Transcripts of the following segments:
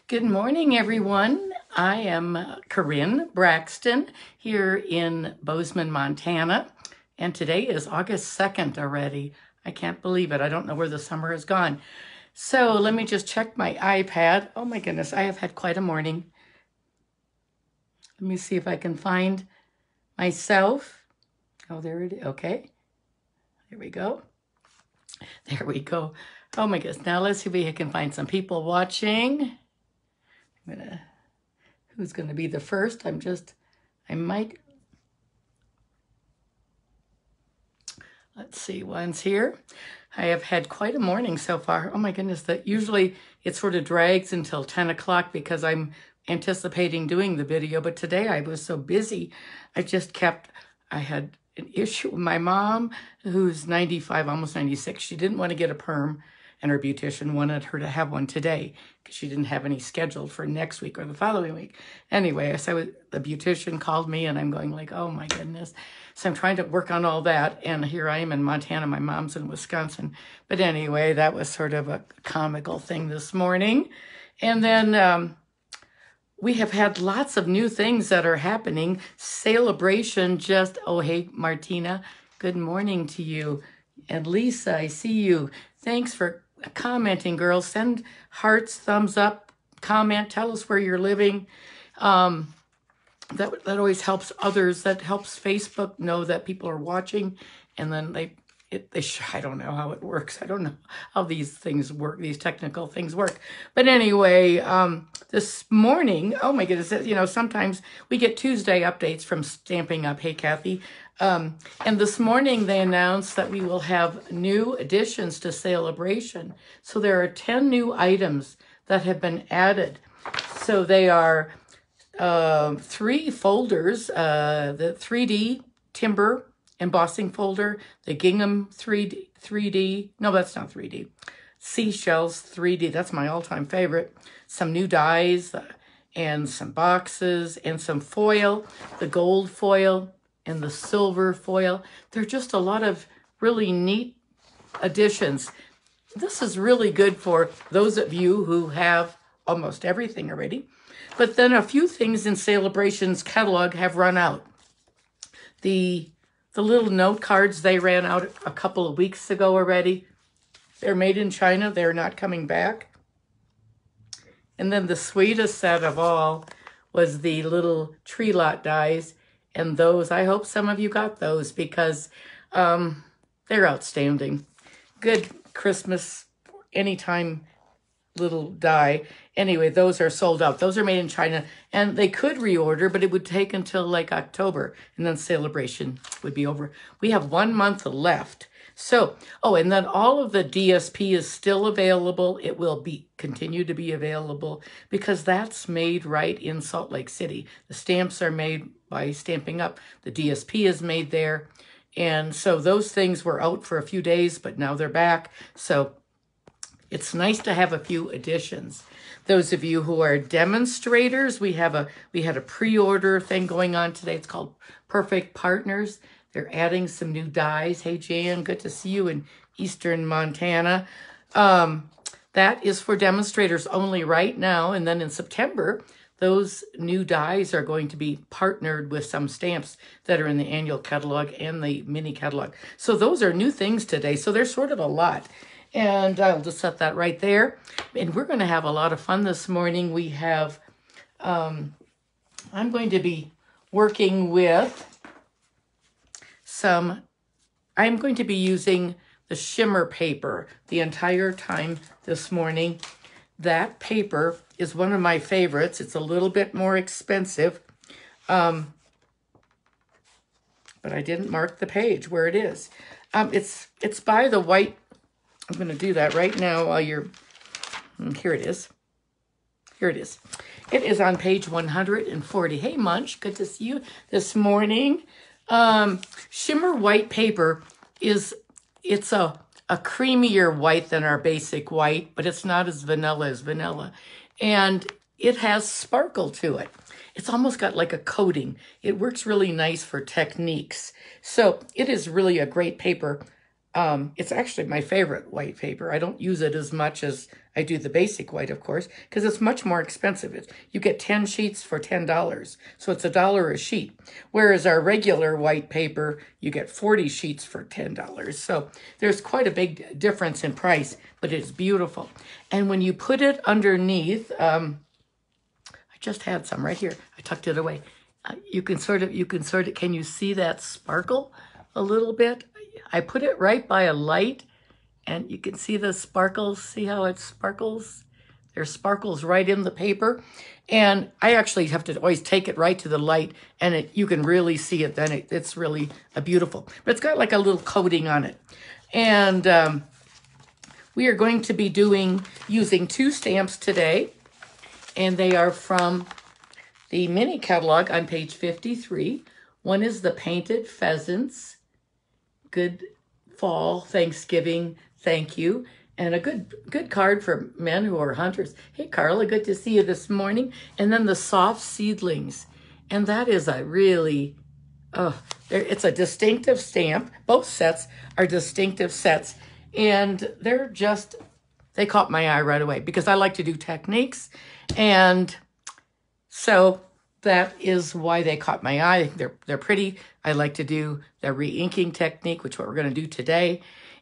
Good morning, everyone. I am Corinne Braxton here in Bozeman, Montana, and today is August 2nd already. I can't believe it. I don't know where the summer has gone. So let me just check my iPad. Oh my goodness, I have had quite a morning. Let me see if I can find myself. Oh, there it is. Okay. There we go. There we go. Oh my goodness. Now let's see if we can find some people watching. Who's going to be the first? Let's see, one's here. I have had quite a morning so far. Oh my goodness, that usually it sort of drags until 10 o'clock because I'm anticipating doing the video, but today I was so busy. I had an issue with my mom, who's 95, almost 96. She didn't want to get a perm, and her beautician wanted her to have one today because she didn't have any scheduled for next week or the following week. Anyway, so the beautician called me, and I'm going like, oh my goodness. So I'm trying to work on all that, and here I am in Montana. My mom's in Wisconsin. But anyway, that was sort of a comical thing this morning. And then we have had lots of new things that are happening. Celebration oh, hey, Martina, good morning to you. And Lisa, I see you. Thanks for commenting, girls. Send hearts, thumbs up, comment, tell us where you're living. That always helps others. That helps Facebook know that people are watching, and then I don't know how it works. I don't know how these things work, these technical things work. But anyway, this morning, oh my goodness, sometimes we get Tuesday updates from Stamping Up. Hey, Kathy. And this morning they announced that we will have new additions to Celebration. So there are 10 new items that have been added. So they are 3 folders, the 3D timber embossing folder, the Gingham 3D, no, that's not 3D, seashells 3D, that's my all-time favorite, some new dies and some boxes and some foil, the gold foil and the silver foil. There are just a lot of really neat additions. This is really good for those of you who have almost everything already. But then a few things in Celebration's catalog have run out. The little note cards, they ran out a couple of weeks ago already. They're made in China. They're not coming back. And then the sweetest set of all was the little tree lot dies. And those, I hope some of you got those because they're outstanding. Good Christmas, anytime little die. Anyway, those are sold out. Those are made in China, and they could reorder, but it would take until like October, and then Celebration would be over. We have 1 month left. So, oh, and then all of the DSP is still available. It will continue to be available because that's made right in Salt Lake City. The stamps are made by Stamping Up. The DSP is made there. And so those things were out for a few days, but now they're back. So it's nice to have a few additions. Those of you who are demonstrators, we had a pre-order thing going on today. It's called Perfect Partners. They're adding some new dies. Hey, Jan, good to see you in Eastern Montana. That is for demonstrators only right now. And then in September, those new dies are going to be partnered with some stamps that are in the annual catalog and the mini catalog. So those are new things today. So there's sort of a lot. And I'll just set that right there. And we're going to have a lot of fun this morning. We have, I'm going to be working with I'm going to be using the shimmer paper the entire time this morning. That paper is one of my favorites. It's a little bit more expensive, but I didn't mark the page where it is. It's by the white. I'm going to do that right now while you're, here it is. Here it is. It is on page 140. Hey, Munch, good to see you this morning. Shimmer white paper it's a creamier white than our basic white, but it's not as vanilla as vanilla. And it has sparkle to it. It's almost got like a coating. It works really nice for techniques. So it is really a great paper. It's actually my favorite white paper. I don't use it as much as I do the basic white, of course, because it's much more expensive. You get 10 sheets for $10, so it's $1 a sheet. Whereas our regular white paper, you get 40 sheets for $10. So there's quite a big difference in price, but it's beautiful. And when you put it underneath, I just had some right here. I tucked it away. You can sort of, can you see that sparkle a little bit? I put it right by a light, and you can see the sparkles. See how it sparkles? There's sparkles right in the paper. And I actually have to always take it right to the light, and you can really see it then. It's really beautiful. But it's got like a little coating on it. And we are going to be using 2 stamps today, and they are from the mini catalog on page 53. One is the Painted Pheasants. Good fall, Thanksgiving, thank you. And a good card for men who are hunters. Hey, Carla, good to see you this morning. And then the Soft Seedlings. And that is a really, it's a distinctive stamp. Both sets are distinctive sets. And they caught my eye right away because I like to do techniques. And so that is why they caught my eye. They're pretty. I like to do the re-inking technique, which is what we're going to do today.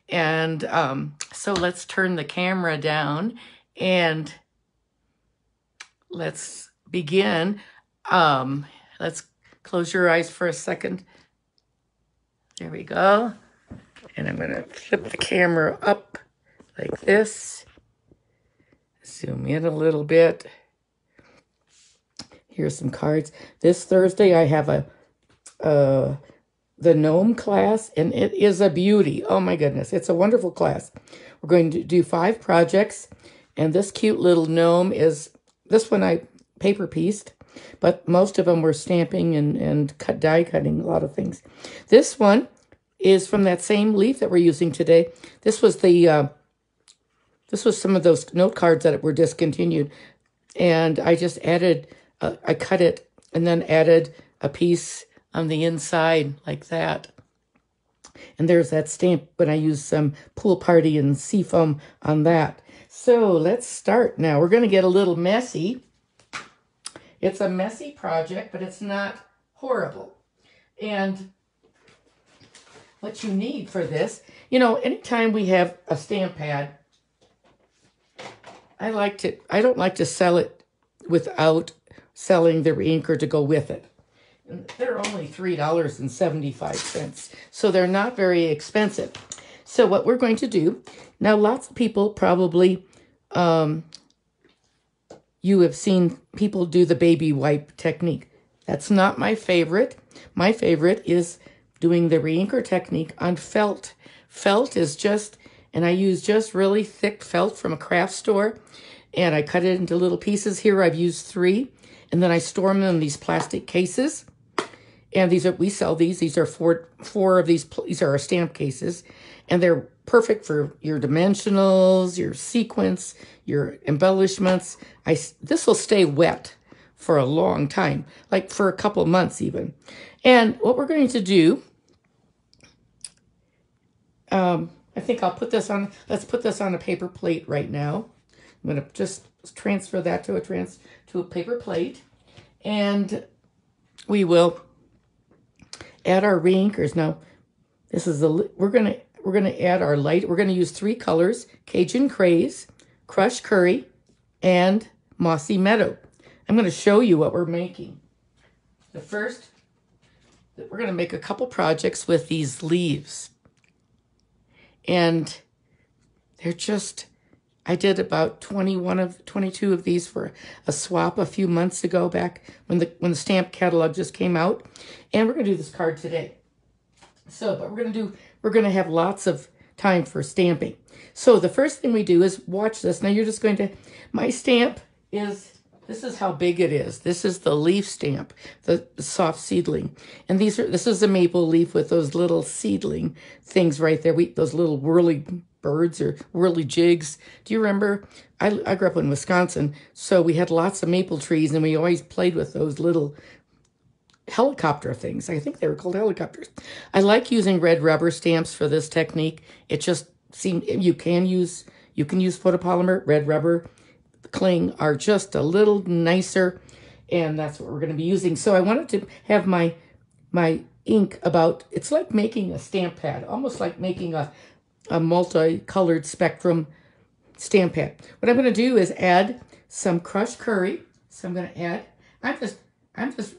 And so let's turn the camera down and let's begin. Let's close your eyes for a second. There we go. And I'm going to flip the camera up like this. Zoom in a little bit. Here's some cards. This Thursday I have the gnome class, and it is a beauty. Oh my goodness, it's a wonderful class. We're going to do 5 projects, and this cute little gnome this one I paper pieced, but most of them were stamping and die cutting, a lot of things. This one is from that same leaf that we're using today. This was some of those note cards that were discontinued, and I just added. I cut it and then added a piece on the inside like that. And there's that stamp, but I used some Pool Party and Seafoam on that. So let's start now. We're going to get a little messy. It's a messy project, but it's not horrible. And what you need for this, anytime we have a stamp pad, I don't like to sell it without selling the inker to go with it. And they're only $3.75, so they're not very expensive. So what we're going to do, now lots of people probably, you have seen people do the baby wipe technique. That's not my favorite. My favorite is doing the re-inker technique on felt. Felt is and I use just really thick felt from a craft store, and I cut it into little pieces. Here I've used 3. And then I store them in these plastic cases. And we sell these. These are four of these. These are our stamp cases. And they're perfect for your dimensionals, your sequins, your embellishments. This will stay wet for a long time, like for a couple months even. And what we're going to do, I think I'll put this on, let's put this on a paper plate right now. I'm going to just transfer that to a paper plate, and we will add our re-inkers. Now, this is we're gonna add our light. We're gonna use 3 colors: Cajun Craze, Crushed Curry, and Mossy Meadow. I'm gonna show you what we're making. The first, we're gonna make a couple projects with these leaves, and they're just. I did about 22 of these for a swap a few months ago, back when the stamp catalog just came out. And we're going to do this card today. So, but we're going to have lots of time for stamping. So the first thing we do is watch this. Now you're just going to, my stamp is, this is how big it is. This is the leaf stamp, the soft seedling. And this is a maple leaf with those little seedling things right there. Those little whirly birds or whirly jigs. Do you remember? I grew up in Wisconsin, so we had lots of maple trees, and we always played with those little helicopter things. I think they were called helicopters. I like using red rubber stamps for this technique. It just seemed you can use photopolymer. Red rubber cling are just a little nicer, and that's what we're going to be using. So I wanted to have my ink about, it's like making a stamp pad, almost like making a multicolored spectrum stamp pad. What I'm going to do is add some crushed curry. So I'm going to add, I'm just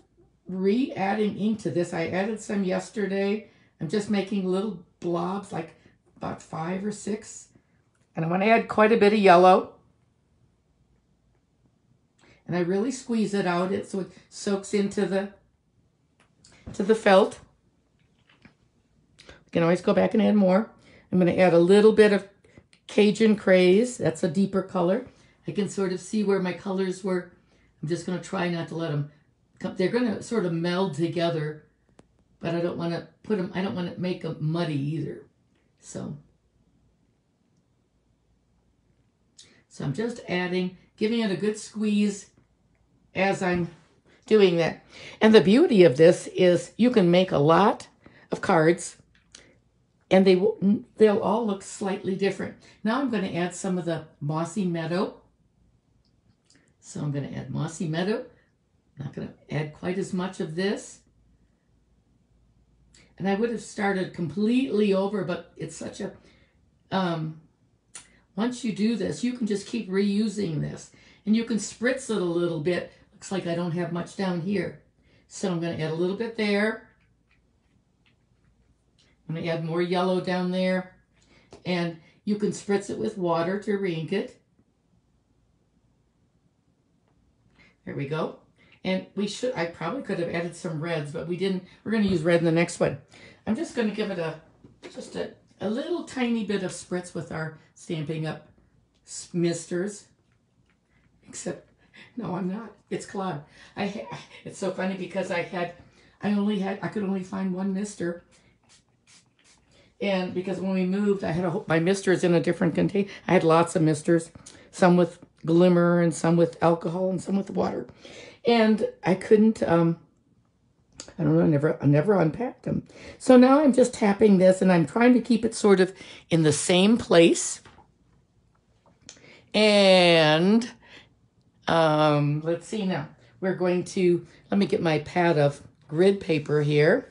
re-adding ink to this. I added some yesterday. I'm just making little blobs, like about 5 or 6. And I want to add quite a bit of yellow. And I really squeeze it out so it soaks into the felt. You can always go back and add more. I'm going to add a little bit of Cajun Craze. That's a deeper color. I can sort of see where my colors were. I'm just going to try not to let them come. They're going to sort of meld together, but I don't want to put them, I don't want to make them muddy either. So I'm just adding, giving it a good squeeze as I'm doing that. And the beauty of this is you can make a lot of cards and they'll all look slightly different. Now I'm going to add some of the Mossy Meadow. So I'm going to add Mossy Meadow. Not going to add quite as much of this. And I would have started completely over, but it's such a, once you do this, you can just keep reusing this. And you can spritz it a little bit. Looks like I don't have much down here. So I'm going to add a little bit there. I'm going to add more yellow down there. And you can spritz it with water to re-ink it. There we go. And I probably could have added some reds, but we didn't. We're going to use red in the next one. I'm just going to give it just a little tiny bit of spritz with our Stampin' Up! Misters. Except, no, I'm not. It's clogged. It's so funny because I could only find one mister. And because when we moved, I had my misters in a different container. I had lots of misters, some with glimmer and some with alcohol and some with water. And I couldn't, I don't know, I never unpacked them. So now I'm just tapping this and I'm trying to keep it sort of in the same place. And let's see now. We're going to, let me get my pad of grid paper here.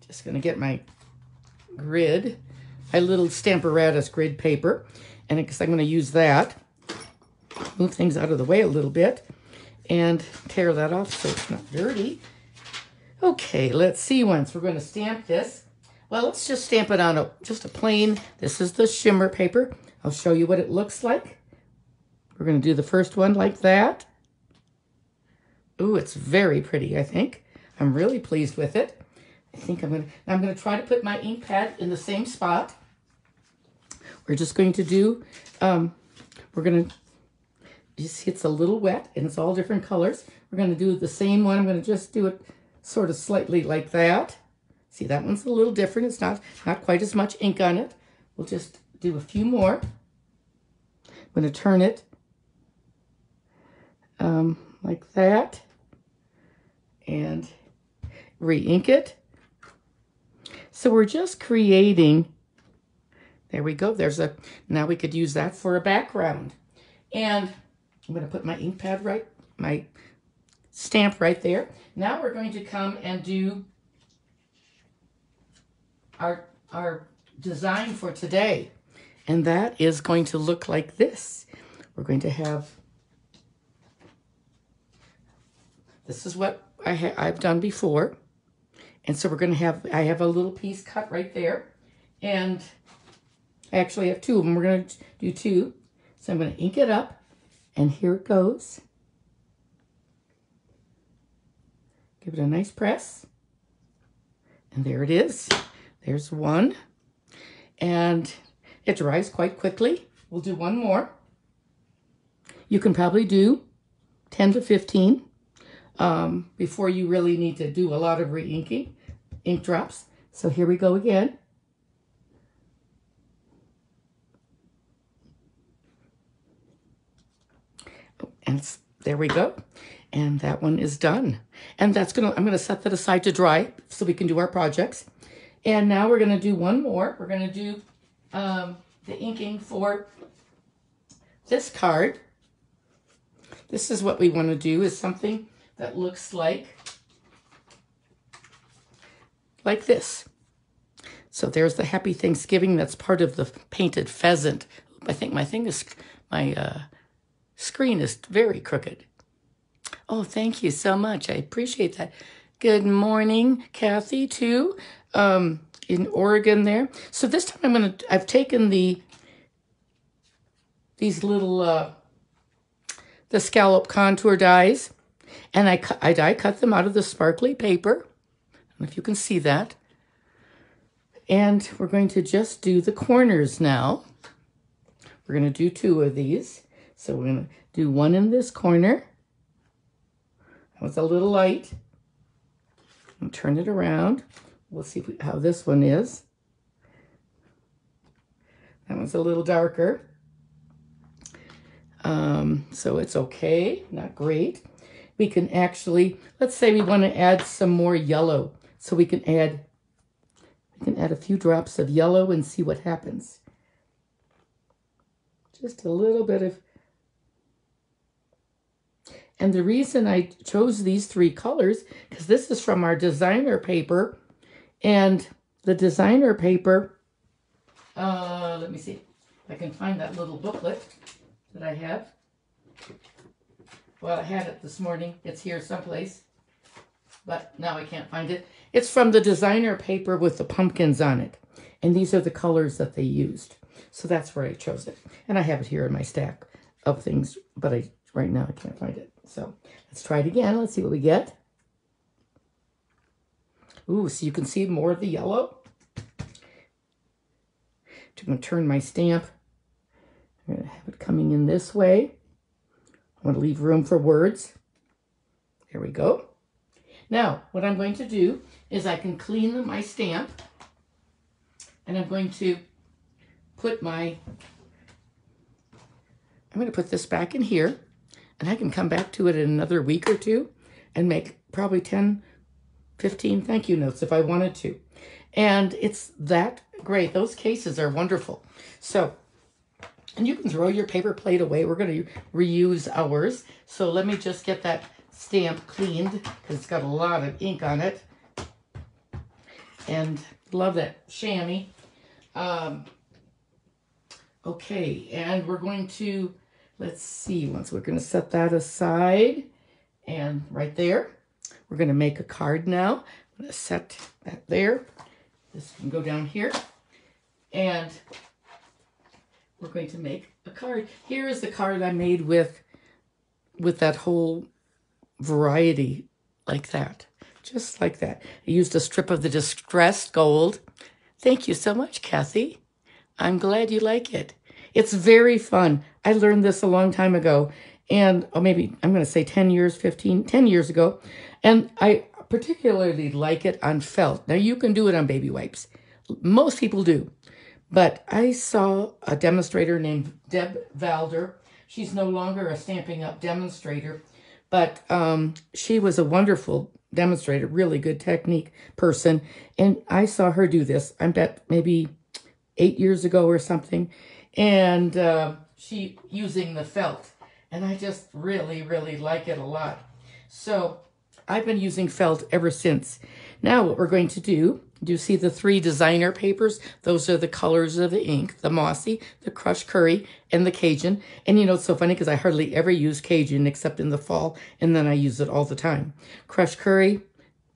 Just going to get my grid, my little Stamparatus grid paper. And because I'm going to use that, move things out of the way a little bit and tear that off so it's not dirty. Okay, let's see once. We're going to stamp this. Well, let's just stamp it on just a plain, this is the shimmer paper. I'll show you what it looks like. We're going to do the first one like that. Ooh, it's very pretty, I think. I'm really pleased with it. I think I'm going to try to put my ink pad in the same spot. We're just going to do, you see it's a little wet and it's all different colors. We're going to do the same one. I'm going to just do it sort of slightly like that. See, that one's a little different. It's not quite as much ink on it. We'll just do a few more. I'm going to turn it like that and re-ink it. So we're just creating, there we go. Now we could use that for a background. And I'm going to put my ink pad my stamp right there. Now we're going to come and do our design for today. And that is going to look like this. We're going to have, this is what I've done before. And so we're going to have, I have a little piece cut right there. And I actually have 2 of them. We're going to do 2. So I'm going to ink it up. And here it goes. Give it a nice press. And there it is. There's one. And it dries quite quickly. We'll do one more. You can probably do 10 to 15 before you really need to do a lot of re-inking, ink drops. So here we go again. And there we go. And that one is done. And I'm gonna set that aside to dry so we can do our projects. And now we're gonna do one more. We're gonna do the inking for this card. This is what we want to do, is something that looks like this. So there's the Happy Thanksgiving. That's part of the painted pheasant. I think my screen is very crooked. Oh, thank you so much. I appreciate that. Good morning, Kathy, too, in Oregon there. So this time I've taken these little the scallop contour dies, and I die cut them out of the sparkly paper. I don't know if you can see that. And we're going to just do the corners now. We're going to do 2 of these. So we're going to do one in this corner. That was a little light. And turn it around. We'll see how this one is. That one's a little darker. So it's okay, not great. We can actually, let's say we want to add some more yellow. So we can add a few drops of yellow and see what happens. Just a little bit of, and the reason I chose these 3 colors, because this is from our designer paper, and the designer paper, let me see if I can find that little booklet that I have. Well, I had it this morning. It's here someplace, but now I can't find it. It's from the designer paper with the pumpkins on it. And these are the colors that they used. So that's where I chose it. And I have it here in my stack of things, but right now I can't find it. So let's try it again. Let's see what we get. Ooh, so you can see more of the yellow. I'm going to turn my stamp. I'm going to have it coming in this way. I want to leave room for words. There we go. Now, what I'm going to do is I can clean my stamp, and I'm going to put this back in here, and I can come back to it in another week or 2 and make probably 10, 15 thank you notes if I wanted to. And it's that great. Those cases are wonderful. So, and you can throw your paper plate away. We're going to reuse ours. So let me just get that stamp cleaned, because it's got a lot of ink on it. And love that chamois. Okay, and we're going to, let's see, we're going to set that aside. And right there, we're going to make a card now. I'm going to set that there. This can go down here. And we're going to make a card. Here is the card I made with that whole variety like that. Just like that. I used a strip of the distressed gold. Thank you so much, Kathy. I'm glad you like it. It's very fun. I learned this a long time ago. And maybe I'm going to say 10 years ago. And I particularly like it on felt. Now you can do it on baby wipes. Most people do. But I saw a demonstrator named Deb Valder. She's no longer a Stampin' Up! Demonstrator, but she was a wonderful demonstrator, really good technique person. And I saw her do this, I bet maybe 8 years ago or something. And she using the felt. And I just really, really like it a lot. So I've been using felt ever since. Now what we're going to do you see the 3 designer papers? Those are the colors of the ink, the mossy, the crushed curry, and the Cajun. And you know, it's so funny because I hardly ever use Cajun except in the fall, and then I use it all the time. Crushed curry,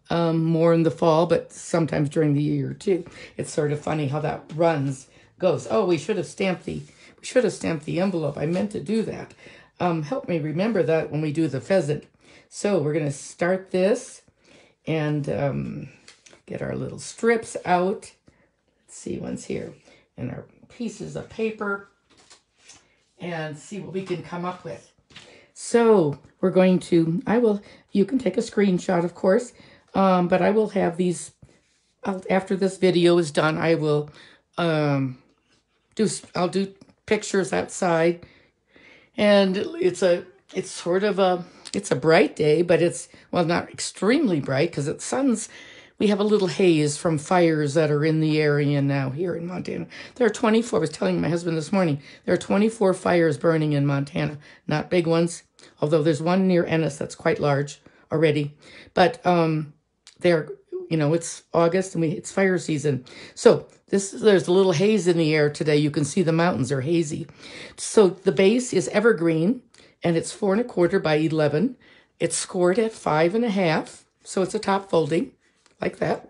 more in the fall, but sometimes during the year too. It's sort of funny how that goes. Oh, we should have stamped the envelope. I meant to do that. Help me remember that when we do the pheasant. So we're going to start this and get our little strips out. Let's see, one's here. And our pieces of paper. And see what we can come up with. So we're going to, you can take a screenshot, of course. But I will have these, after this video is done, I will I'll do pictures outside. And it's sort of a It's a bright day, but it's, well, not extremely bright because we have a little haze from fires that are in the area now here in Montana. There are 24, I was telling my husband this morning, there are 24 fires burning in Montana. Not big ones, although there's one near Ennis that's quite large already. But it's August and it's fire season. So there's a little haze in the air today. You can see the mountains are hazy. So the base is evergreen, and it's 4 1/4 by 11. It's scored at 5 1/2, so it's a top folding like that.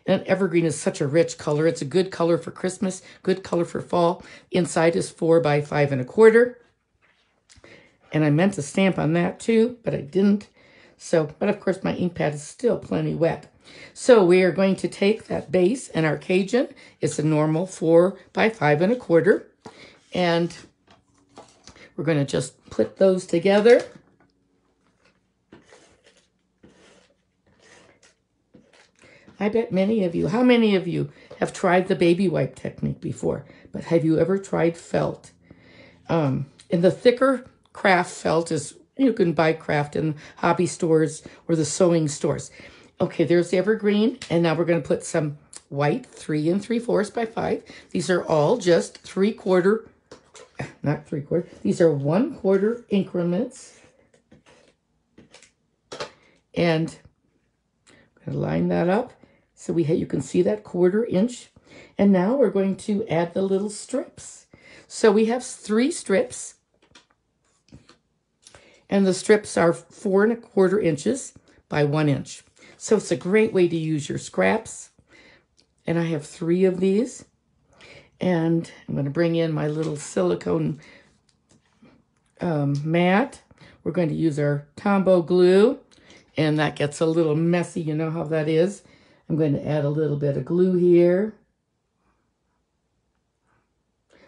And evergreen is such a rich color. It's a good color for Christmas, good color for fall. Inside is 4 by 5 1/4. And I meant to stamp on that too, but I didn't. So, but of course my ink pad is still plenty wet. So we are going to take that base and our Cajun. It's a normal 4 by 5 1/4. And we're going to just put those together. I bet how many of you have tried the baby wipe technique before? But have you ever tried felt? And the thicker craft felt is, you can buy craft in hobby stores or the sewing stores. Okay, there's the evergreen, and now we're going to put some white 3 3/4 by 5. These are all just 3/4, not 3/4. These are 1/4 increments. And I'm going to line that up so you can see that 1/4 inch. And now we're going to add the little strips. So we have 3 strips. And the strips are 4 1/4 inches by 1 inch. So it's a great way to use your scraps. And I have 3 of these. And I'm going to bring in my little silicone mat. We're going to use our Tombow glue. And that gets a little messy. You know how that is. I'm going to add a little bit of glue here.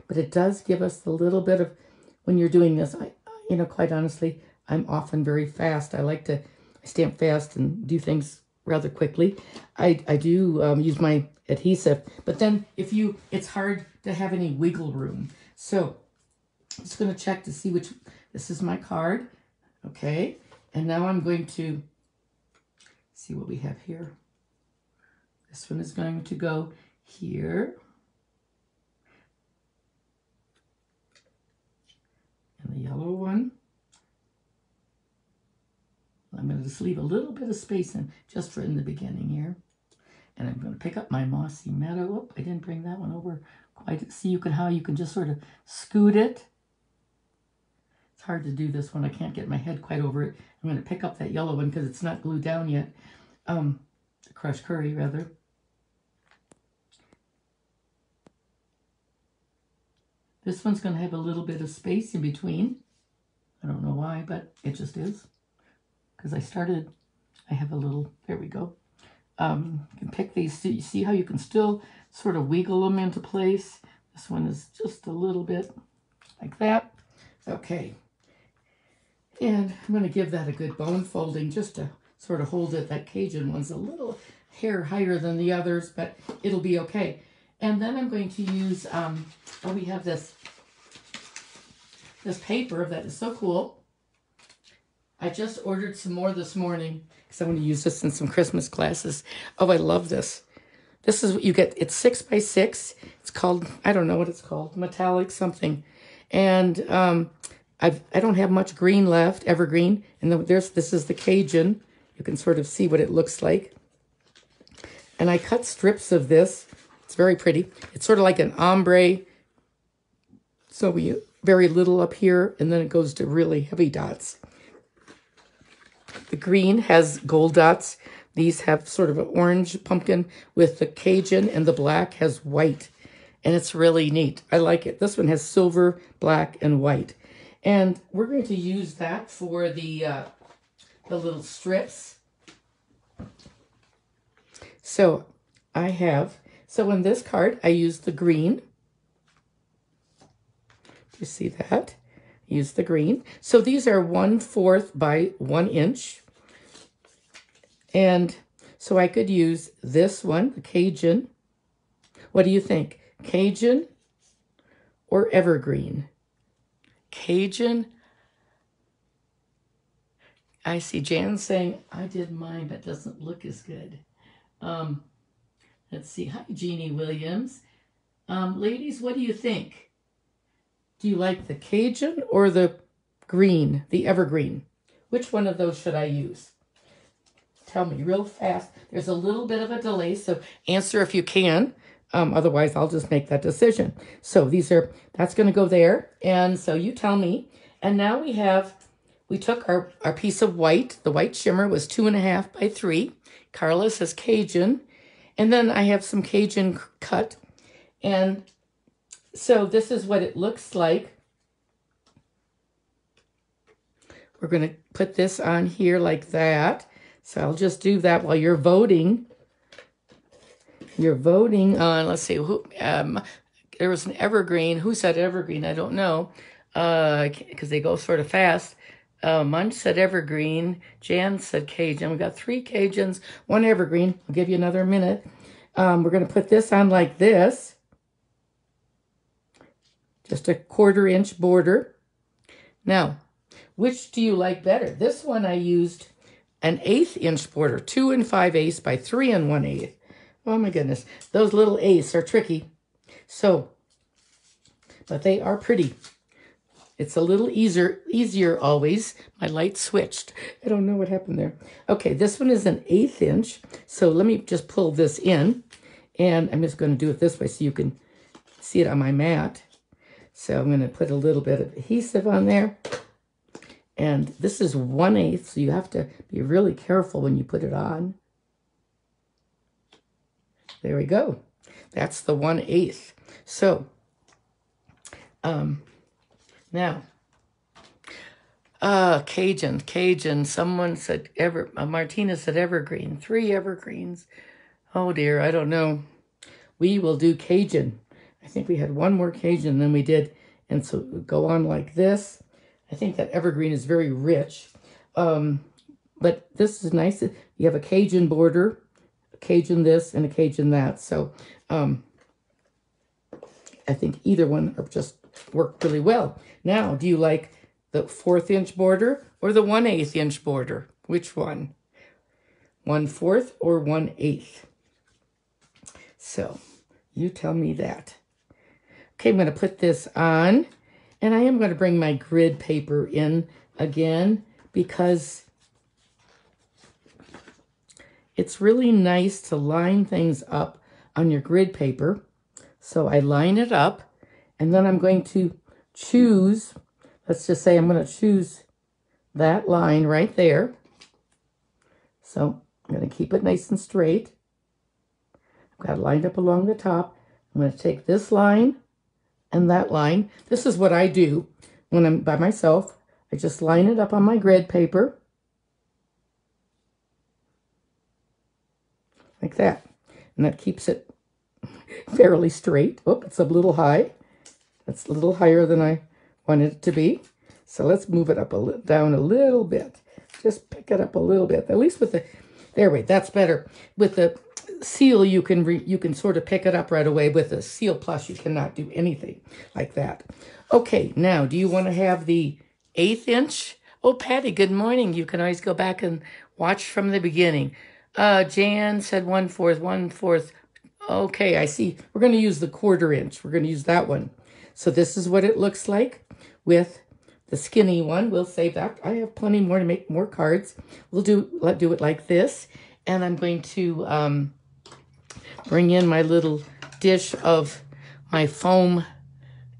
But it does give us a little bit of, when you're doing this, quite honestly, I'm often very fast. I stamp fast and do things rather quickly. I do use my adhesive, but then it's hard to have any wiggle room. So I'm just going to check to see this is my card. Okay. And now I'm going to see what we have here. This one is going to go here. And the yellow one. I'm going to just leave a little bit of space just for in the beginning here. And I'm going to pick up my mossy meadow. Oh, I didn't bring that one over quite. See how you can just sort of scoot it. It's hard to do this one. I can't get my head quite over it. I'm going to pick up that yellow one because it's not glued down yet. The crushed curry, rather. This one's going to have a little bit of space in between. I don't know why, but it just is. Because I have a little, there we go. You can pick these, see how you can still sort of wiggle them into place. This one is just a little bit like that. Okay. And I'm going to give that a good bone folding just to sort of hold it. That Cajun one's a little hair higher than the others, but it'll be okay. And then I'm going to use, we have this paper that is so cool. I just ordered some more this morning because I want to use this in some Christmas classes. Oh, I love this. This is what you get. It's 6 by 6. It's called, I don't know what it's called, metallic something. And I don't have much green left, evergreen. And this is the Cajun. You can sort of see what it looks like. And I cut strips of this. It's very pretty. It's sort of like an ombre. So we very little up here, and then it goes to really heavy dots. The green has gold dots. These have sort of an orange pumpkin with the Cajun, and the black has white. And it's really neat. I like it. This one has silver, black, and white. And we're going to use that for the little strips. So in this card, I used the green. Do you see that? Use the green. So these are 1/4 by 1 inch. And so I could use this one, the Cajun. What do you think? Cajun or evergreen? Cajun. I see Jan saying, I did mine, but it doesn't look as good. Let's see. Hi, Jeannie Williams. Ladies, what do you think? Do you like the Cajun or the green, the Evergreen? Which one of those should I use? Tell me real fast. There's a little bit of a delay, so answer if you can. Otherwise, I'll just make that decision. So that's going to go there. And so you tell me. And now we took our piece of white. The white shimmer was 2.5 by 3. Carla says Cajun. And then I have some Cajun cut. And so this is what it looks like. We're going to put this on here like that. So I'll just do that while you're voting. You're voting on, let's see, who there was an Evergreen. Who said Evergreen? I don't know, because they go sort of fast. Mine said Evergreen. Jan said Cajun. We got 3 Cajuns, 1 Evergreen. I'll give you another minute. We're going to put this on like this. Just a 1/4 inch border. Now, which do you like better? This one I used an 1/8 inch border, 2 5/8 by 3 1/8. Oh my goodness, those little 1/8 are tricky. So, but they are pretty. It's a little easier always. My light switched. I don't know what happened there. Okay, this one is an 1/8 inch. So let me just pull this in. And I'm just going to do it this way so you can see it on my mat. So I'm going to put a little bit of adhesive on there. And this is 1/8, so you have to be really careful when you put it on. There we go. That's the 1/8. So, now, Cajun. Someone said Martina said Evergreen. 3 Evergreens. Oh dear, I don't know. We will do Cajun. I think we had 1 more Cajun than we did, and so go on like this. I think that Evergreen is very rich, but this is nice. You have a Cajun border, a Cajun this, and a Cajun that. So I think either one are just work really well. Now, do you like the 1/4 inch border or the 1/8 inch border? Which one? 1/4 or 1/8? So you tell me that. Okay, I'm going to put this on. And I am going to bring my grid paper in again because it's really nice to line things up on your grid paper. So I line it up, and then I'm going to choose, let's just say I'm going to choose that line right there. So I'm going to keep it nice and straight. I've got it lined up along the top. I'm going to take this line and that line. This is what I do when I'm by myself. I just line it up on my grid paper. Like that. And that keeps it fairly straight. Oh, it's a little high. That's a little higher than I wanted it to be. So let's move it up down a little bit. Just pick it up a little bit. At least with the, that's better. With the seal, you can sort of pick it up right away. With the Seal Plus, you cannot do anything like that. Okay, now, do you want to have the 1/8 inch? Oh, Patty, good morning. You can always go back and watch from the beginning. Jan said 1/4, 1/4. Okay, I see. We're going to use the 1/4 inch. We're going to use that one. So this is what it looks like with the skinny one. We'll save that. I have plenty more to make more cards. Let's do it like this. And I'm going to bring in my little dish of my foam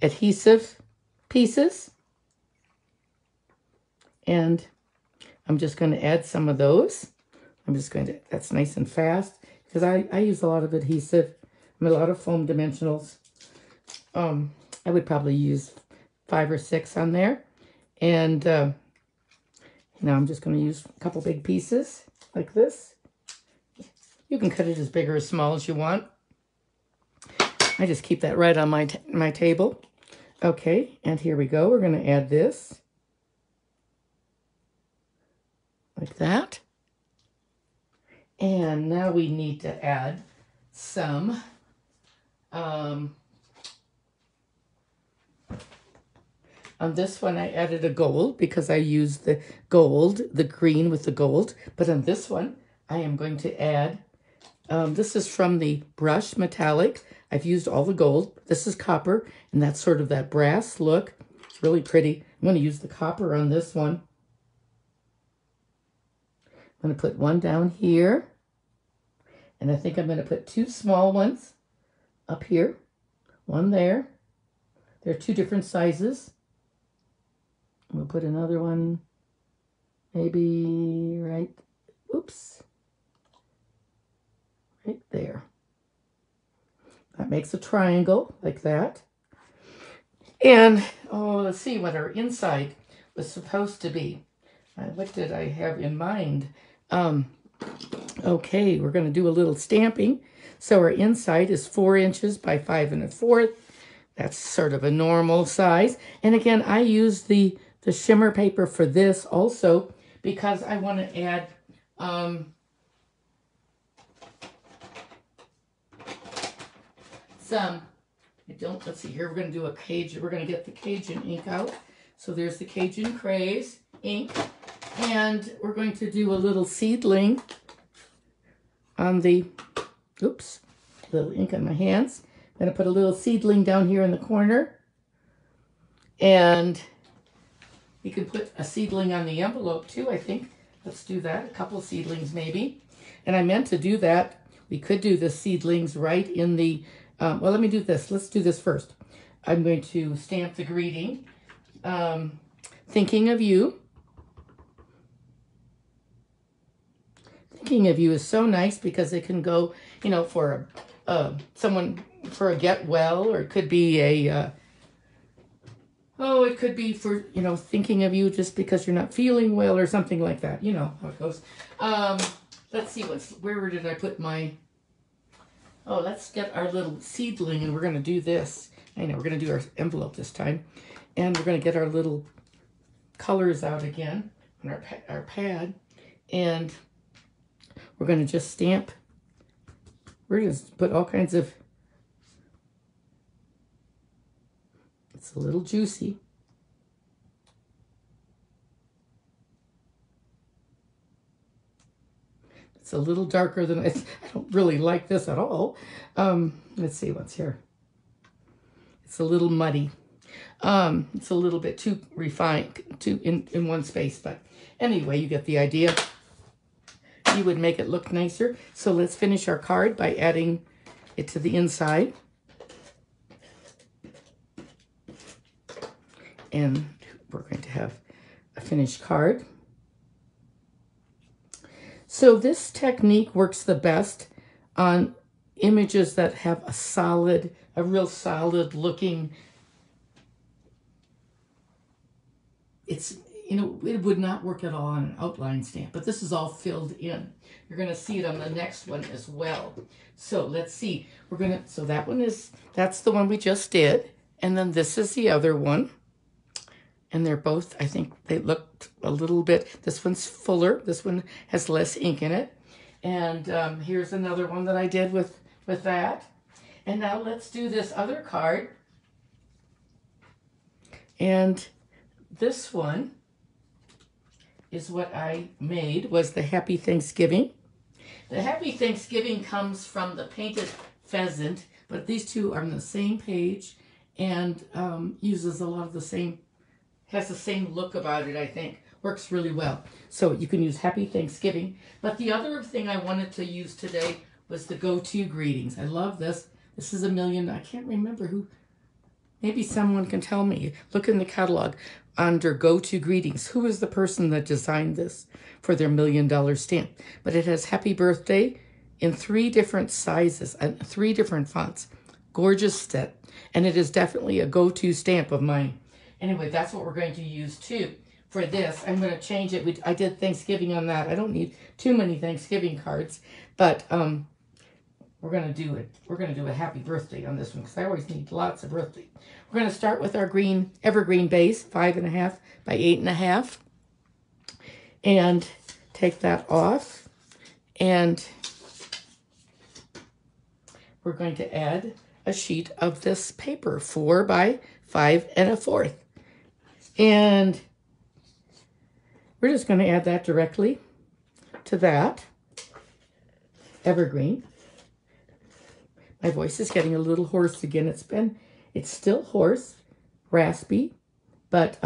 adhesive pieces. And I'm just going to add some of those. That's nice and fast, because I use a lot of adhesive, a lot of foam dimensionals. I would probably use 5 or 6 on there. And now I'm just going to use a couple big pieces like this. You can cut it as big or as small as you want. I just keep that right on my table. Okay, and here we go. We're going to add this. Like that. And now we need to add some On this one, I added a gold because I used the gold, the green with the gold. But on this one, I am going to add, this is from the brush metallic. I've used all the gold. This is copper, and that's sort of that brass look. It's really pretty. I'm going to use the copper on this one. I'm going to put one down here. And I think I'm going to put two small ones up here. One there. They're two different sizes. We'll put another one maybe right, oops, right there. That makes a triangle like that. And, oh, let's see what our inside was supposed to be. What did I have in mind? Okay, we're going to do a little stamping. So our inside is 4 inches by 5 1/4. That's sort of a normal size. And again, I use the shimmer paper for this also because I want to add let's see here, we're going to do a Cajun, we're going to get the Cajun ink out. So there's the Cajun Craze ink. And we're going to do a little seedling on the, oops, little ink on my hands. I'm going to put a little seedling down here in the corner. And you can put a seedling on the envelope too, I think. Let's do that, a couple seedlings maybe. And I meant to do that. We could do the seedlings right in the, well, let me do this. Let's do this first. I'm going to stamp the greeting. Thinking of you. Thinking of you is so nice because it can go, you know, for someone, for a get well, or it could be a, it could be for, you know, thinking of you just because you're not feeling well or something like that. You know how it goes. Let's see, where did I put my, let's get our little seedling, and we're going to do this. I know, we're going to do our envelope this time. And we're going to get our little colors out again on our pad. And we're going to just stamp. We're going to put all kinds of, it's a little juicy. It's a little darker than, I don't really like this at all. Let's see what's here. It's a little muddy. It's a little bit too refined, too in one space, but anyway, you get the idea. You would make it look nicer. So let's finish our card by adding it to the inside. And we're going to have a finished card. So this technique works the best on images that have a real solid looking, it's, you know, it would not work at all on an outline stamp, but this is all filled in. You're going to see it on the next one as well. So let's see. So that one that's the one we just did. And then this is the other one. And they're both, I think they looked a little bit, this one's fuller. This one has less ink in it. And here's another one that I did with that. And now let's do this other card. And this one is what I made, was the Happy Thanksgiving. The Happy Thanksgiving comes from the painted pheasant, but these two are on the same page and uses a lot of the same, has the same look about it, I think. Works really well. So you can use Happy Thanksgiving. But the other thing I wanted to use today was the go-to greetings. I love this. This is I can't remember who, maybe someone can tell me. Look in the catalog under go-to greetings. Who is the person that designed this for their $1 million stamp? But it has happy birthday in 3 different sizes and 3 different fonts. Gorgeous set. And it is definitely a go-to stamp of mine. Anyway, that's what we're going to use too. For this, I'm going to change it. I did Thanksgiving on that. I don't need too many Thanksgiving cards, but we're going to do it. We're going to do a happy birthday on this one because I always need lots of birthday. We're going to start with our green evergreen base, 5.5 by 8.5, and take that off. And we're going to add a sheet of this paper, 4 by 5 1/4. And we're just going to add that directly to that evergreen. My voice is getting a little hoarse again. It's still hoarse, raspy, but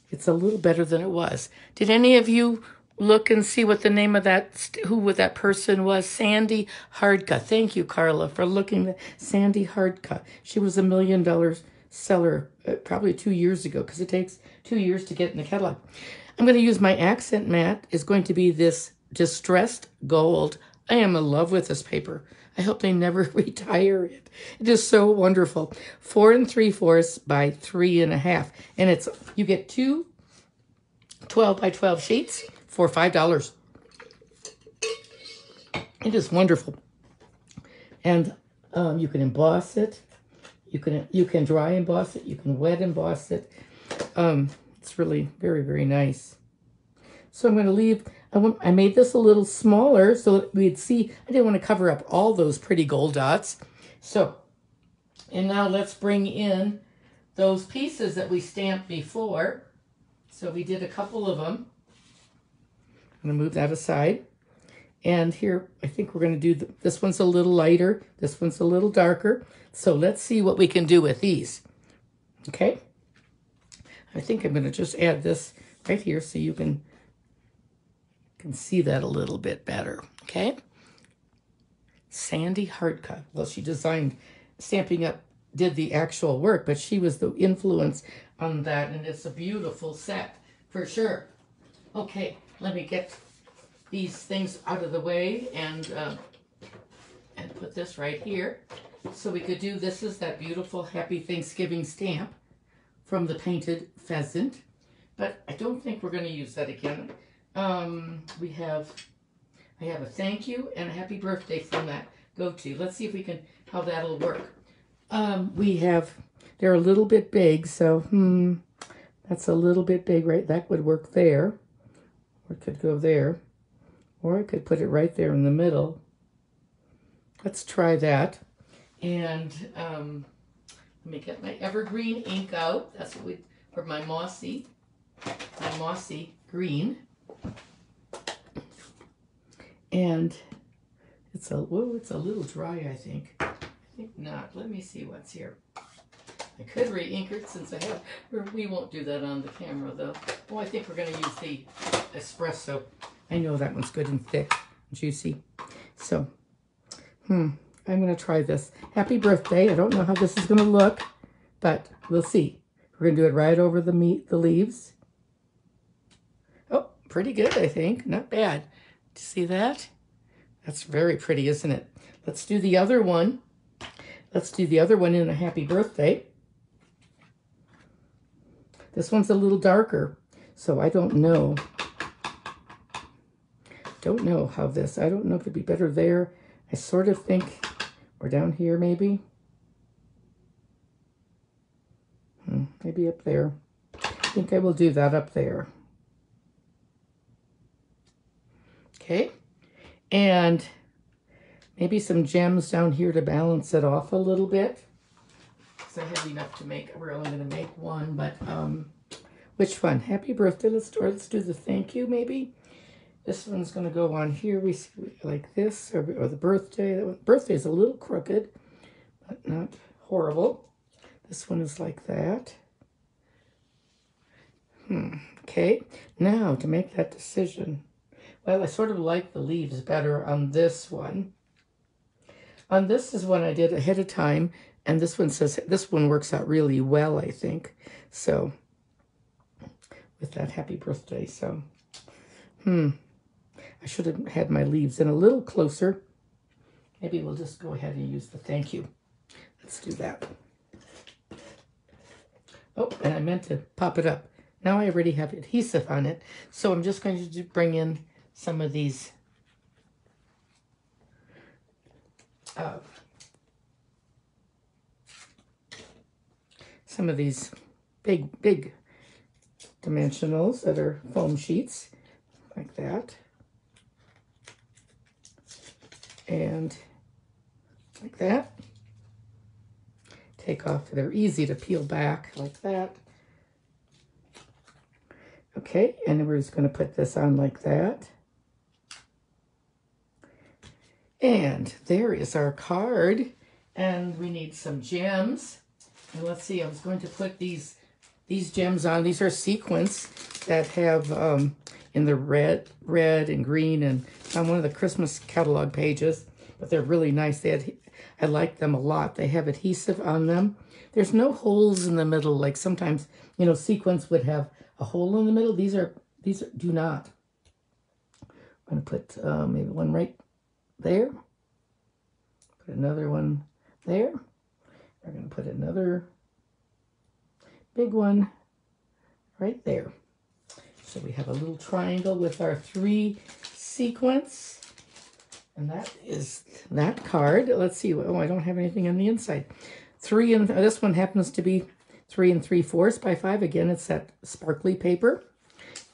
it's a little better than it was. Did any of you look and see what the name of who that person was? Sandy Hardcutt. Thank you, Carla, for looking at Sandy Hardcutt. She was $1 million seller probably 2 years ago, because it takes 2 years to get in the catalog. I'm going to use my accent mat. Is going to be this distressed gold. I am in love with this paper. I hope they never retire it. It is so wonderful. 4 3/4 by 3 1/2. And you get two 12 by 12 sheets for $5. It is wonderful. And you can emboss it. You can dry emboss it. You can wet emboss it. It's really very, very nice. So I'm going to leave. I made this a little smaller so that we'd see. I didn't want to cover up all those pretty gold dots. So, and now let's bring in those pieces that we stamped before. So we did a couple of them. I'm going to move that aside. And here, I think we're going to do, this one's a little lighter. This one's a little darker. So let's see what we can do with these. Okay? I think I'm going to just add this right here so you can see that a little bit better. Okay? Sandy Hardcutt. Well, she designed Stampin' Up, did the actual work, but she was the influence on that, and it's a beautiful set for sure. Okay, let me get these things out of the way and put this right here. So we could do, this is that beautiful Happy Thanksgiving stamp from the painted pheasant, but I don't think we're going to use that again. I have a thank you and a happy birthday from that go-to. Let's see if we can, how that'll work. They're a little bit big, so that's a little bit big, right? That would work there, or it could go there, or I could put it right there in the middle. Let's try that. And let me get my Evergreen ink out. That's what for my mossy green. And it's a little dry, I think. I think not. Let me see what's here. I could re-ink it since I have. We won't do that on the camera though. Oh, I think we're going to use the espresso. I know that one's good and thick, juicy. So, I'm going to try this. Happy birthday. I don't know how this is going to look, but we'll see. We're going to do it right over the leaves. Oh, pretty good, I think. Not bad. Do you see that? That's very pretty, isn't it? Let's do the other one. Let's do the other one in a happy birthday. This one's a little darker, so I don't know. Don't know how this, I don't know if it'd be better there. I sort of think, or down here maybe. Maybe up there. I think I will do that up there. Okay, and maybe some gems down here to balance it off a little bit. Because I have enough to make, we're only going to make one, but which one? Happy birthday, let's do the thank you maybe. This one's going to go on here, we see like this, or the birthday. That birthday is a little crooked, but not horrible. This one is like that. Okay, now to make that decision. Well, I sort of like the leaves better on this one. On this is one I did ahead of time, and this one says, this one works out really well, I think. So, with that happy birthday, so, I should have had my leaves in a little closer. Maybe we'll just go ahead and use the thank you. Let's do that. Oh, and I meant to pop it up. Now I already have adhesive on it, so I'm just going to bring in some of these big dimensionals that are foam sheets, like that. And like that. Take off, they're easy to peel back, like that. Okay, and we're just going to put this on like that. And there is our card. And we need some gems. And let's see, I was going to put these gems on. These are sequins that have in the red and green and on one of the Christmas catalog pages. But they're really nice. I like them a lot. They have adhesive on them. There's no holes in the middle. Like sometimes, you know, sequins would have a hole in the middle. These do not. I'm going to put maybe one right there. Put another one there. We're going to put another big one right there. So we have a little triangle with our 3 sequins. And that is that card. Let's see. Oh, I don't have anything on the inside. 3 and this one happens to be 3 3/4 by 5. Again, it's that sparkly paper.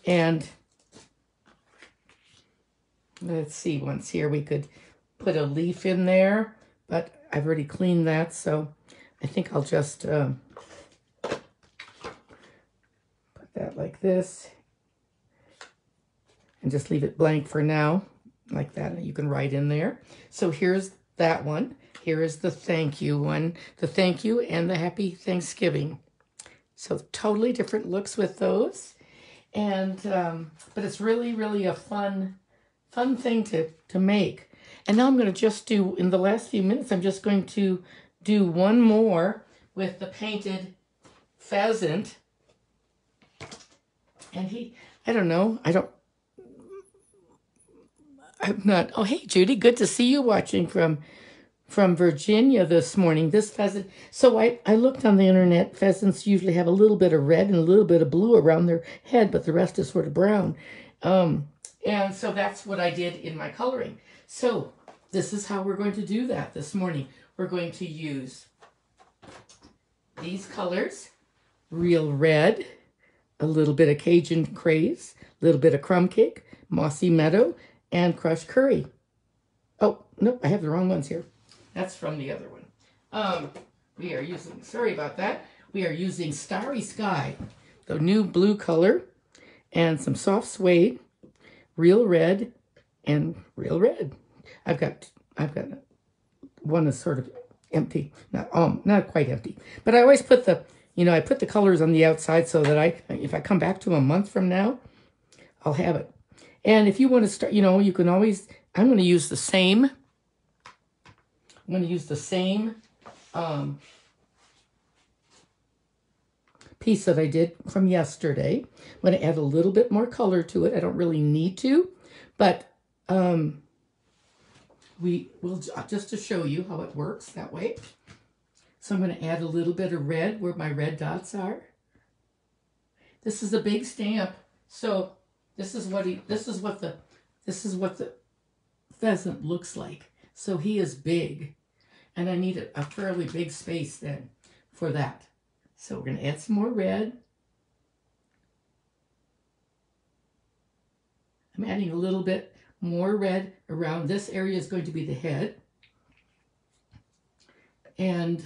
And let's see, once here we could put a leaf in there, but I've already cleaned that, so I think I'll just put that like this and just leave it blank for now, like that. You can write in there. So here's that one. Here is the thank you one, the thank you and the happy Thanksgiving. So totally different looks with those. And, but it's really, really a fun thing to make. And now I'm going to just do, in the last few minutes, I'm just going to do one more with the painted pheasant. And I'm not, oh, hey, Judy, good to see you watching from Virginia this morning. This pheasant, so I looked on the internet. Pheasants usually have a little bit of red and a little bit of blue around their head, but the rest is sort of brown. And so that's what I did in my coloring. So this is how we're going to do that this morning. We're going to use these colors, real red, a little bit of Cajun Craze, a little bit of crumb cake, mossy meadow, and crushed curry. Oh, nope, I have the wrong ones here. That's from the other one. We are using, sorry about that. We are using Starry Sky, the new blue color, and some soft suede, real red, and real red. I've got one is sort of empty, not quite empty, but I always put I put the colors on the outside so that if I come back to a month from now, I'll have it. And if you want to start, you can always, I'm going to use the same piece that I did from yesterday. I'm going to add a little bit more color to it. I don't really need to, but we will, just to show you how it works that way. So I'm going to add a little bit of red where my red dots are. This is a big stamp, so this is what the pheasant looks like. So he is big, and I need a fairly big space then for that. So we're going to add some more red. I'm adding a little bit more red around this area is going to be the head. And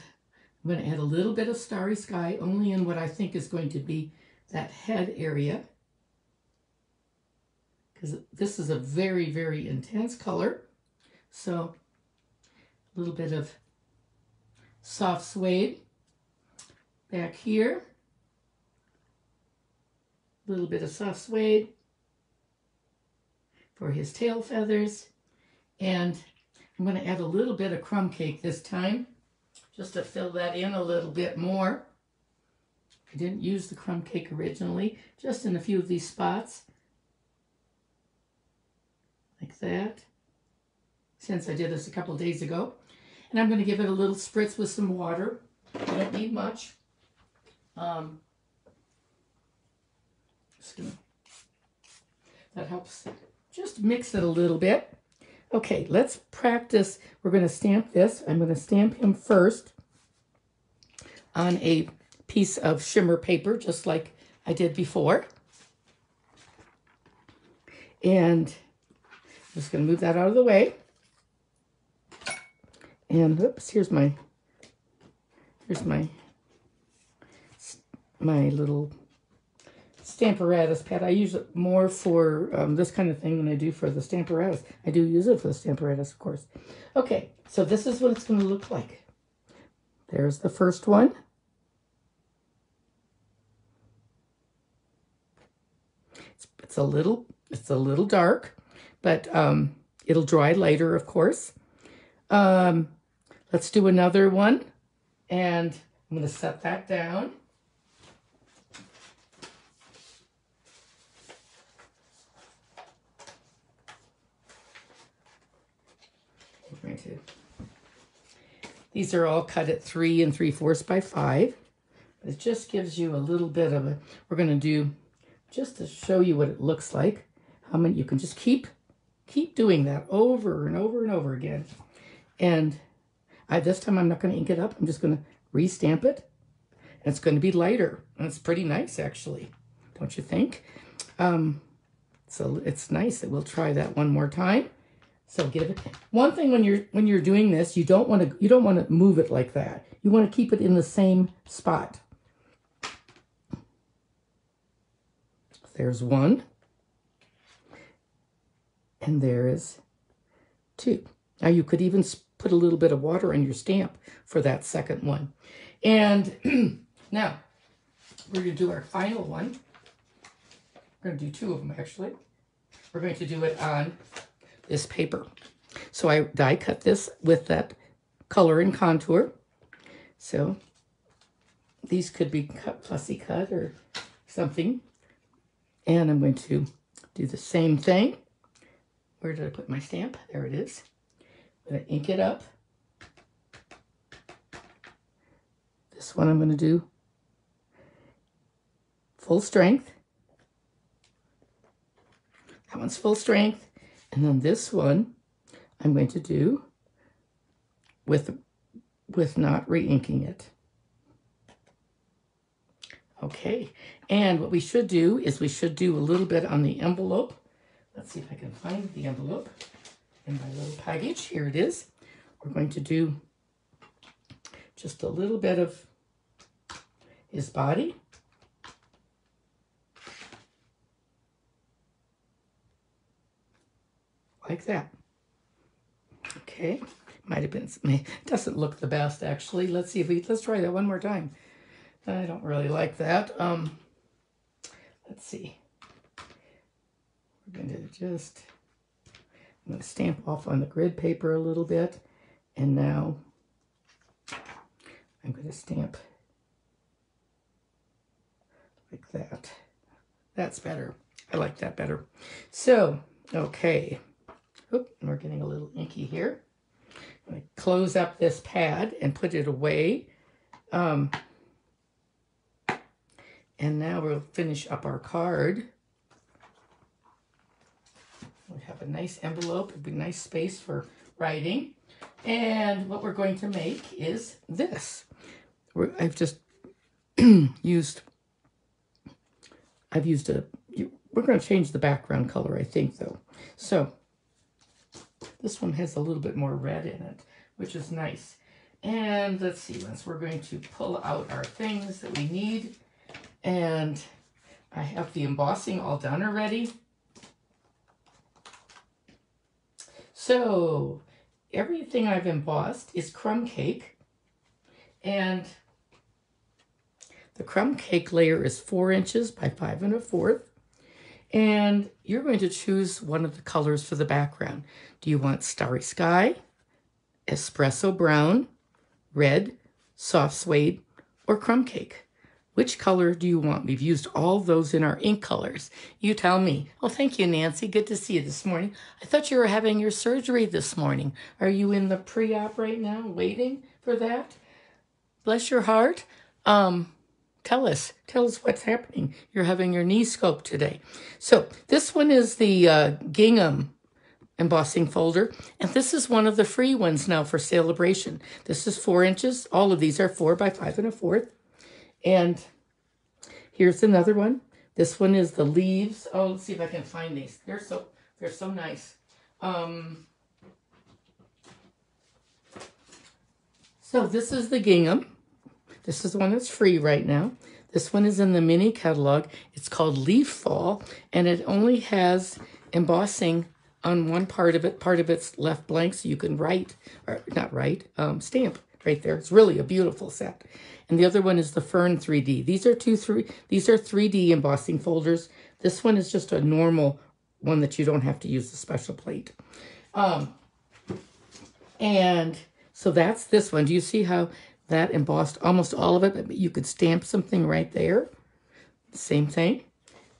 I'm going to add a little bit of Starry Sky only in what I think is going to be that head area, because this is a very, very intense color. So a little bit of soft suede back here, a little bit of soft suede for his tail feathers, and I'm going to add a little bit of crumb cake this time, just to fill that in a little bit more. I didn't use the crumb cake originally, just in a few of these spots, like that, since I did this a couple of days ago. And I'm going to give it a little spritz with some water. I don't need much. That helps. Just mix it a little bit. Okay, let's practice. We're going to stamp this. I'm going to stamp him first on a piece of shimmer paper, just like I did before. And I'm just going to move that out of the way. And oops, here's my little Stamparatus pad. I use it more for this kind of thing than I do for the Stamparatus. I do use it for the Stamparatus, of course. Okay, so this is what it's going to look like. There's the first one. It's a little dark, but it'll dry later, of course. Let's do another one, and I'm going to set that down. These are all cut at 3 3/4 by 5. But it just gives you a little bit of a, we're going to do, just to show you what it looks like, how many, you can just keep doing that over and over and over again. And this time I'm not going to ink it up. I'm just going to re-stamp it. And it's going to be lighter. And it's pretty nice, actually. Don't you think? So it's nice that we'll try that one more time. So give it one thing when you're doing this, you don't want to move it like that. You want to keep it in the same spot. There's one. And there is 2. Now you could even put a little bit of water in your stamp for that second one. And now we're going to do our final one. We're going to do 2 of them actually. We're going to do it on this paper. So I die cut this with that color and contour. So these could be fussy cut or something. And I'm going to do the same thing. Where did I put my stamp? There it is. I'm going to ink it up. This one I'm going to do full strength. That one's full strength. And then this one I'm going to do with not re-inking it. Okay, and what we should do is we should do a little bit on the envelope. Let's see if I can find the envelope in my little package. Here it is. We're going to do just a little bit of his body. Like that. Okay, might have been, doesn't look the best actually. Let's see if let's try that one more time. I don't really like that. Let's see. We're going to just, I'm going to stamp off on the grid paper a little bit. And now I'm going to stamp like that. That's better. I like that better. So, okay. Oop, we're getting a little inky here. I'm going to close up this pad and put it away. And now we'll finish up our card. We have a nice envelope, a big nice space for writing. And what we're going to make is this. I've just used we're going to change the background color, I think, though. So this one has a little bit more red in it, which is nice. And let's see, we're going to pull out our things that we need. And I have the embossing all done already. So everything I've embossed is crumb cake. And the crumb cake layer is 4 inches by 5 1/4. And you're going to choose one of the colors for the background. Do you want Starry Sky, Espresso Brown, Red, Soft Suede, or Crumb Cake? Which color do you want? We've used all those in our ink colors. You tell me. Oh, thank you, Nancy. Good to see you this morning. I thought you were having your surgery this morning. Are you in the pre-op right now, waiting for that? Bless your heart. Tell us what's happening. You're having your knee scoped today. So this one is the Gingham embossing folder, and this is one of the free ones now for Celebration. This is 4 inches. All of these are 4 by 5 1/4. And here's another one. This one is the leaves. Oh, let's see if I can find these. They're so nice. So this is the Gingham. This is the one that's free right now. This one is in the mini catalog. It's called Leaffall, and it only has embossing on one part of it. Part of it's left blank, so you can write, or not write, stamp right there. It's really a beautiful set. And the other one is the Fern 3D. These are 3D embossing folders. This one is just a normal one that you don't have to use the special plate. And so that's this one. Do you see how that embossed almost all of it? But you could stamp something right there. Same thing.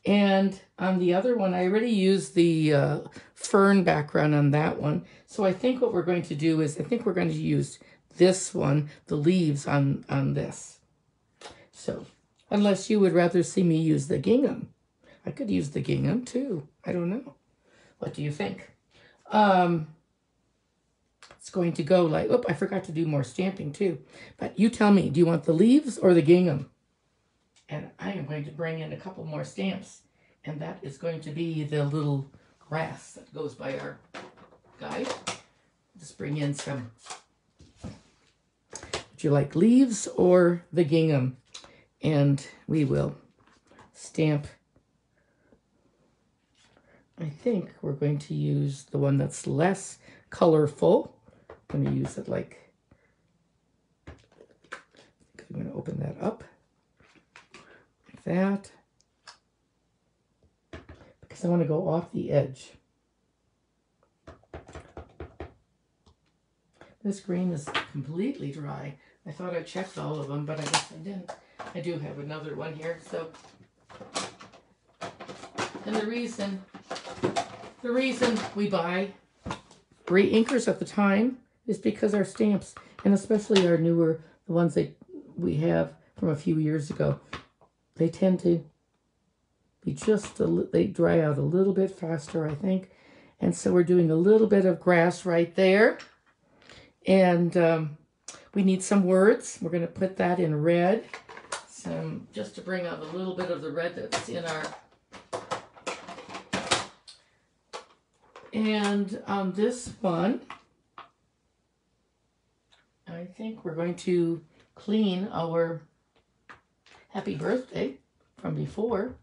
And on the other one, I already used the fern background on that one. So I think what we're going to do is, I think we're going to use this one, the leaves on this. So unless you would rather see me use the gingham. I could use the gingham too. I don't know. What do you think? It's going to go like, oh, I forgot to do more stamping too. But you tell me, do you want the leaves or the gingham? And I am going to bring in a couple more stamps. And that is going to be the little grass that goes by our guide. Just bring in some. Would you like leaves or the gingham? And we will stamp. I think we're going to use the one that's less colorful. I'm going to use it like, I'm going to open that up like that, because I want to go off the edge. This green is completely dry. I thought I checked all of them, but I guess I didn't. I do have another one here, so. And the reason we buy re-inkers at the time is because our stamps, and especially our newer, the ones that we have from a few years ago, they tend to be just, they dry out a little bit faster, I think. And so we're doing a little bit of grass right there. And we need some words. We're going to put that in red, just to bring out a little bit of the red that's in our. And on this one, I think we're going to clean our happy birthday from before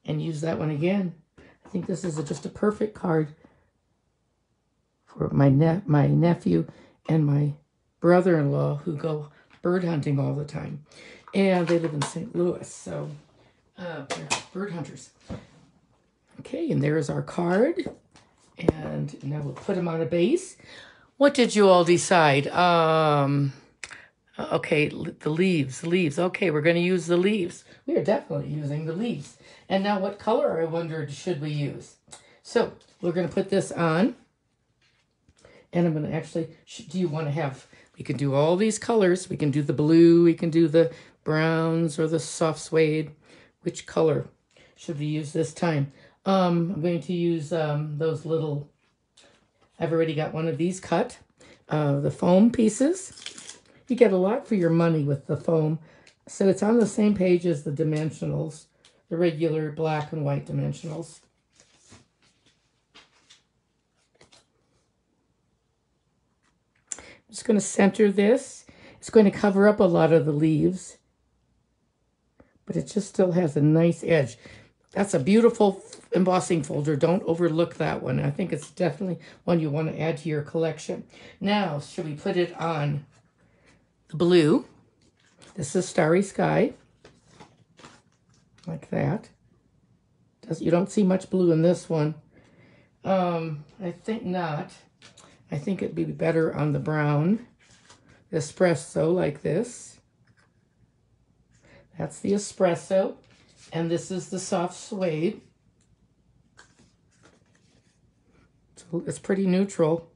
and use that one again. I think this is just a perfect card for my nephew and my brother-in-law who go bird hunting all the time. And they live in St. Louis, so they're bird hunters. Okay, and there's our card. And now we'll put them on a base. What did you all decide? Okay, the leaves. Okay, we're going to use the leaves. We are definitely using the leaves. And now what color, I wondered, should we use? So we're going to put this on. And I'm going to actually, do you want to have, we can do all these colors. We can do the blue, we can do the browns or the soft suede. Which color should we use this time? I'm going to use those little, I've already got one of these cut, the foam pieces. You get a lot for your money with the foam. So it's on the same page as the dimensionals, the regular black and white dimensionals. I'm just going to center this. It's going to cover up a lot of the leaves, but it just still has a nice edge. That's a beautiful embossing folder. Don't overlook that one. I think it's definitely one you want to add to your collection. Now, should we put it on the blue? This is Starry Sky. Like that. You don't see much blue in this one. I think not. I think it'd be better on the brown. Espresso, like this. That's the espresso. And this is the soft suede. So it's pretty neutral.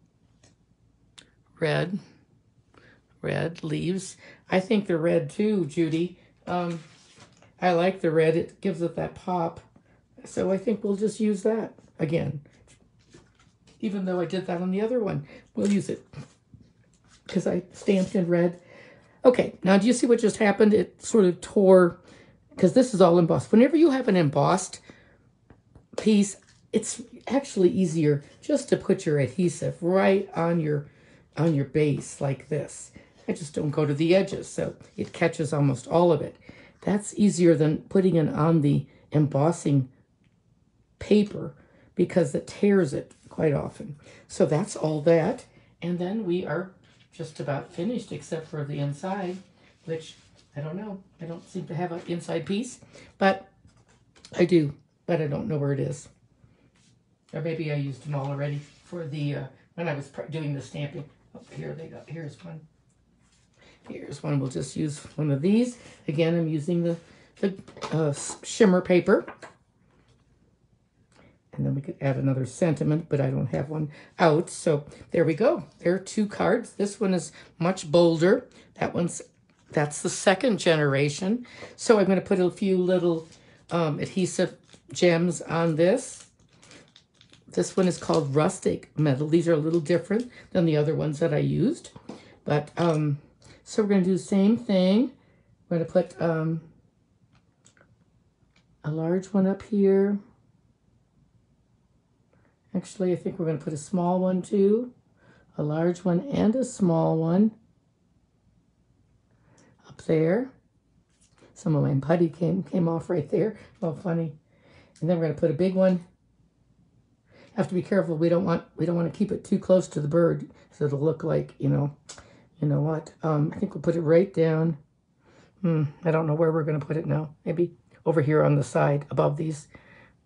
Red leaves. I think the red too, Judy. I like the red. It gives it that pop. So I think we'll just use that again. Even though I did that on the other one, we'll use it because I stamped in red. Okay, now do you see what just happened? It sort of tore, because this is all embossed. Whenever you have an embossed piece, it's actually easier just to put your adhesive right on your base like this. I just don't go to the edges, so it catches almost all of it. that's easier than putting it on the embossing paper because it tears it quite often. So that's all that. And then we are just about finished except for the inside, which I don't know. I don't seem to have an inside piece, but I do, but I don't know where it is. Or maybe I used them all already for the, when I was doing the stamping. Oh, here they go. Here's one. Here's one. We'll just use one of these. Again, I'm using the shimmer paper. And then we could add another sentiment, but I don't have one out. So there we go. There are 2 cards. This one is much bolder. That's the 2nd generation. So I'm going to put a few little adhesive gems on this. This one is called Rustic Metal. These are a little different than the other ones that I used. But, so we're going to do the same thing. We're going to put a large one up here. Actually, I think we're going to put a small one too. A large one and a small one up there. Some of my putty came off right there. Oh, funny. And then we're going to put a big one. Have to be careful. We don't want to keep it too close to the bird, so it'll look like, you know what? I think we'll put it right down. I don't know where we're going to put it now. Maybe over here on the side above these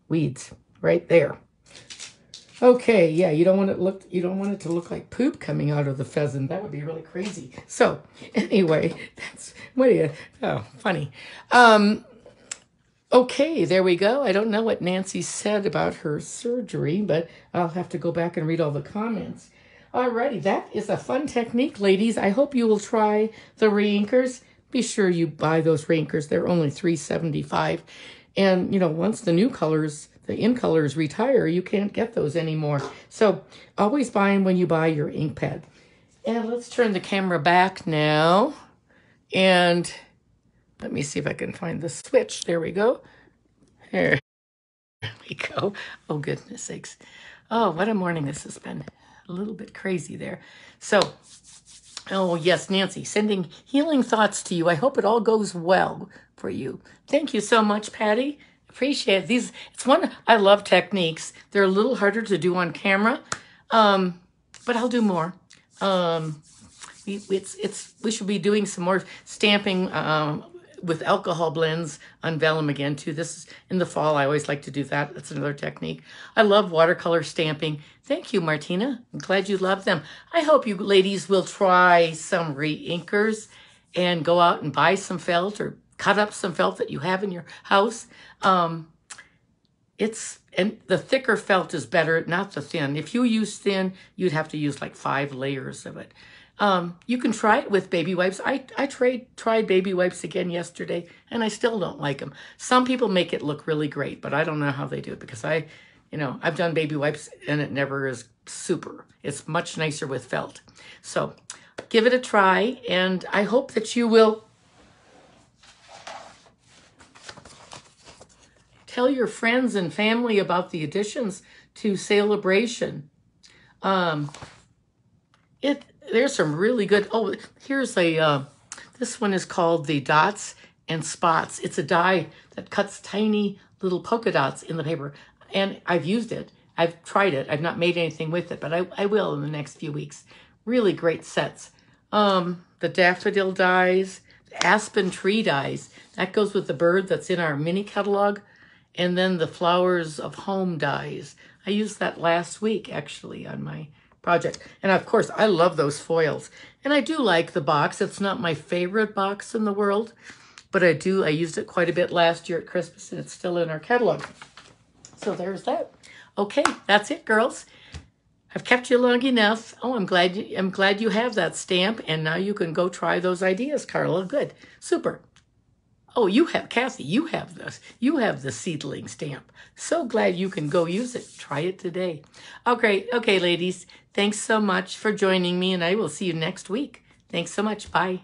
weeds, right there. Okay, yeah, you don't want it to look like poop coming out of the pheasant. That would be really crazy. So anyway, funny. Okay, there we go. I don't know what Nancy said about her surgery, but I'll have to go back and read all the comments. Alrighty, that is a fun technique, ladies. I hope you will try the reinkers. Be sure you buy those reinkers. They're only $3.75. And, once the new colors, the in colors retire, you can't get those anymore. So always buy them when you buy your ink pad. And let's turn the camera back now. And let me see if I can find the switch. There we go. There we go. Oh, goodness sakes. Oh, what a morning this has been. A little bit crazy there. So, oh, yes, Nancy, sending healing thoughts to you. I hope it all goes well for you. Thank you so much, Patty. Appreciate these. I love techniques. They're a little harder to do on camera, but I'll do more. We should be doing some more stamping with alcohol blends on vellum again too. This is in the fall. I always like to do that. That's another technique. I love watercolor stamping. Thank you, Martina. I'm glad you love them. I hope you ladies will try some re-inkers and go out and buy some felt or cut up some felt that you have in your house. And the thicker felt is better, not the thin. If you use thin, you'd have to use like 5 layers of it. You can try it with baby wipes. I tried baby wipes again yesterday, and I still don't like them. Some people make it look really great, but I don't know how they do it because I've done baby wipes and it never is super. It's much nicer with felt. So give it a try, and I hope that you will tell your friends and family about the additions to Celebration. There's some really good, here's this one is called the Dots and Spots. It's a die that cuts tiny little polka dots in the paper. And I've used it. I've tried it. I've not made anything with it, but I will in the next few weeks. Really great sets. The daffodil dies, the aspen tree dies. That goes with the bird that's in our mini catalog. And then the flowers of home dies. I used that last week, actually, on my project. And of course, I love those foils. And I do like the box. It's not my favorite box in the world, but I used it quite a bit last year at Christmas, and it's still in our catalog. So there's that. Okay, that's it, girls. I've kept you long enough. Oh, I'm glad you have that stamp, and now you can go try those ideas, Carla. Good. Super. Oh, Kathy, you have the Seedling stamp. So glad you can go use it. Try it today. Okay, ladies. Thanks so much for joining me, and I will see you next week. Thanks so much. Bye.